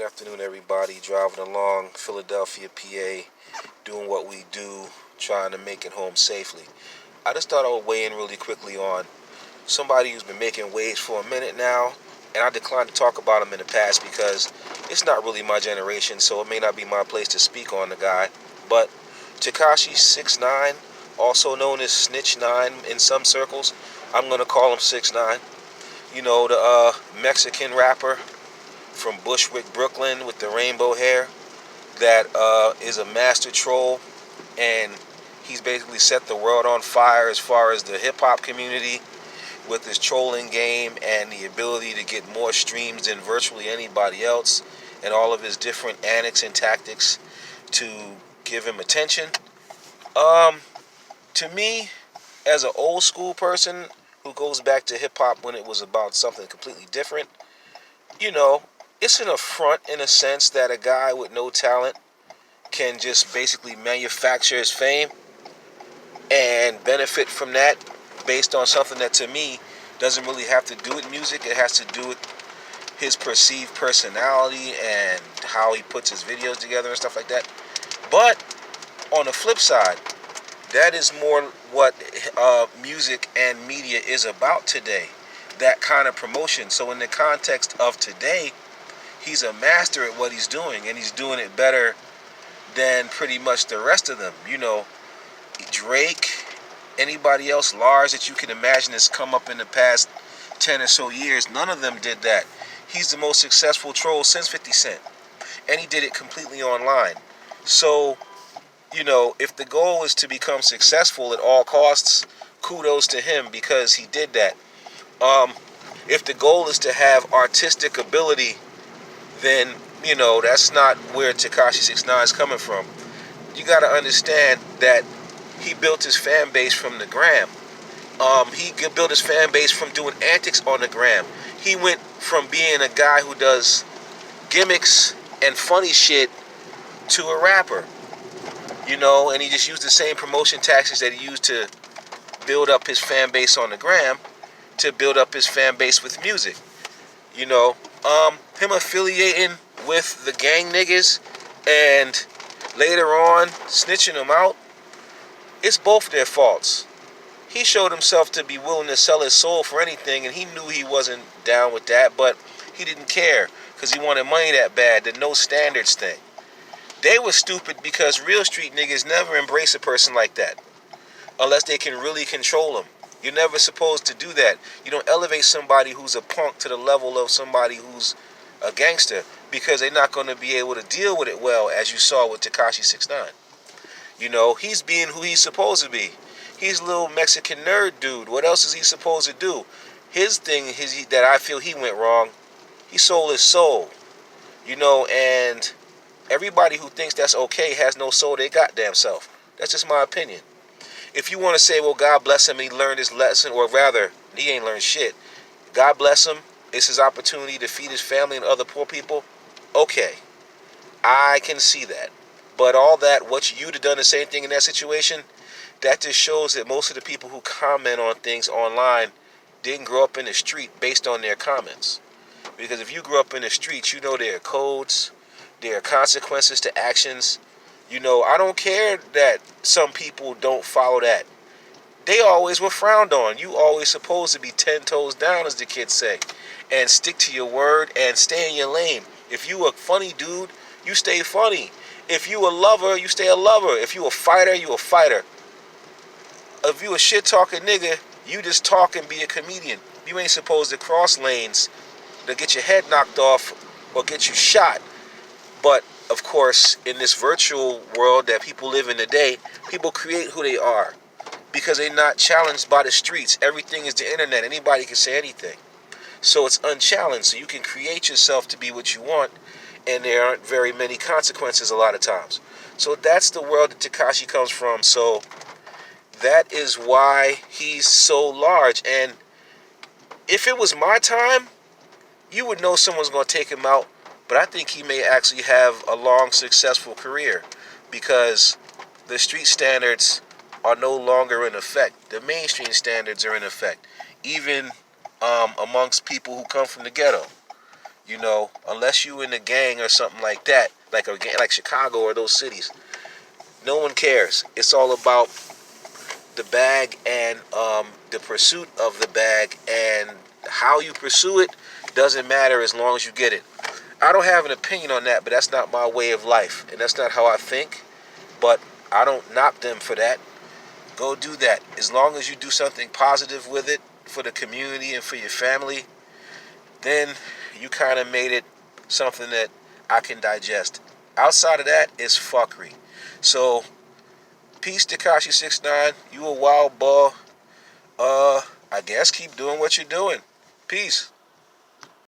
Good afternoon, everybody. Driving along Philadelphia, PA, doing what we do, trying to make it home safely. I just thought I would weigh in really quickly on somebody who's been making waves for a minute now, and I declined to talk about him in the past because it's not really my generation, so it may not be my place to speak on the guy. But Tekashi69, also known as Snitch 9 in some circles, I'm going to call him 6ix9ine. You know, the Mexican rapper from Bushwick, Brooklyn, with the rainbow hair that is a master troll, and he's basically set the world on fire as far as the hip-hop community with his trolling game and the ability to get more streams than virtually anybody else, and all of his different antics and tactics to give him attention. To me, as an old school person who goes back to hip-hop when it was about something completely different, you know, it's an affront in a sense that a guy with no talent can just basically manufacture his fame and benefit from that based on something that, to me, doesn't really have to do with music. It has to do with his perceived personality and how he puts his videos together and stuff like that. But on the flip side, that is more what music and media is about today, that kind of promotion. So in the context of today, he's a master at what he's doing, and he's doing it better than pretty much the rest of them. You know, Drake, anybody else large that you can imagine has come up in the past 10 or so years, none of them did that. He's the most successful troll since 50 Cent, and he did it completely online. So, you know, if the goal is to become successful at all costs, kudos to him because he did that. If the goal is to have artistic ability, then, you know, that's not where Tekashi69 is coming from. You got to understand that he built his fan base from the gram. He built his fan base from doing antics on the gram. He went from being a guy who does gimmicks and funny shit to a rapper. You know, and he just used the same promotion tactics that he used to build up his fan base on the gram to build up his fan base with music. You know, him affiliating with the gang niggas and later on snitching them out, it's both their faults. He showed himself to be willing to sell his soul for anything, and he knew he wasn't down with that, but he didn't care because he wanted money that bad, the no standards thing. They were stupid because real street niggas never embrace a person like that unless they can really control them. You're never supposed to do that. You don't elevate somebody who's a punk to the level of somebody who's a gangster because they're not going to be able to deal with it well, as you saw with Tekashi69. You know, he's being who he's supposed to be. He's a little Mexican nerd dude. What else is he supposed to do? His thing that I feel he went wrong, he sold his soul. You know, and everybody who thinks that's okay has no soul their goddamn self. That's just my opinion. If you want to say, well, God bless him, he learned his lesson, or rather, he ain't learned shit. God bless him, it's his opportunity to feed his family and other poor people. Okay, I can see that. But all that, what you'd have done the same thing in that situation, that just shows that most of the people who comment on things online didn't grow up in the street based on their comments. Because if you grew up in the streets, you know there are codes, there are consequences to actions. You know, I don't care that some people don't follow that. They always were frowned on. You always supposed to be 10 toes down, as the kids say, and stick to your word and stay in your lane. If you a funny dude, you stay funny. If you a lover, you stay a lover. If you a fighter, you a fighter. If you a shit-talking nigga, you just talk and be a comedian. You ain't supposed to cross lanes to get your head knocked off or get you shot. But, of course, in this virtual world that people live in today, people create who they are because they're not challenged by the streets. Everything is the internet. Anybody can say anything. So it's unchallenged. So you can create yourself to be what you want, and there aren't very many consequences a lot of times. So that's the world that Tekashi comes from. So that is why he's so large. And if it was my time, you would know someone's going to take him out. But I think he may actually have a long, successful career because the street standards are no longer in effect. The mainstream standards are in effect, even amongst people who come from the ghetto. You know, unless you in a gang or something like that, like a gang, like Chicago or those cities, no one cares. It's all about the bag and the pursuit of the bag, and how you pursue it doesn't matter as long as you get it. I don't have an opinion on that, but that's not my way of life, and that's not how I think. But I don't knock them for that. Go do that. As long as you do something positive with it for the community and for your family, then you kind of made it something that I can digest. Outside of that, it's fuckery. So, peace, Tekashi69. You a wild boy. I guess keep doing what you're doing. Peace.